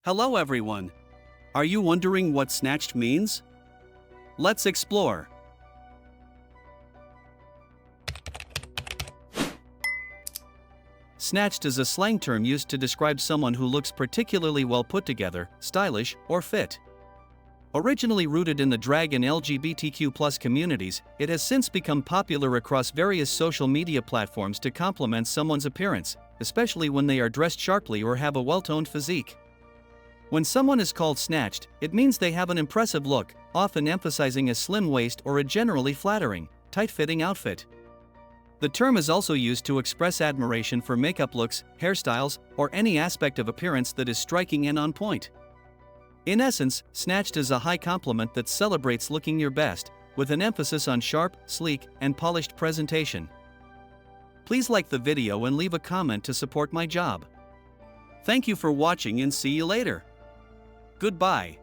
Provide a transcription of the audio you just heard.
Hello everyone. Are you wondering what snatched means? Let's explore. Snatched is a slang term used to describe someone who looks particularly well put together, stylish, or fit. Originally rooted in the drag and LGBTQ+ communities, it has since become popular across various social media platforms to complement someone's appearance, especially when they are dressed sharply or have a well-toned physique. When someone is called snatched, it means they have an impressive look, often emphasizing a slim waist or a generally flattering, tight-fitting outfit. The term is also used to express admiration for makeup looks, hairstyles, or any aspect of appearance that is striking and on point. In essence, snatched is a high compliment that celebrates looking your best, with an emphasis on sharp, sleek, and polished presentation. Please like the video and leave a comment to support my job. Thank you for watching and see you later. Goodbye.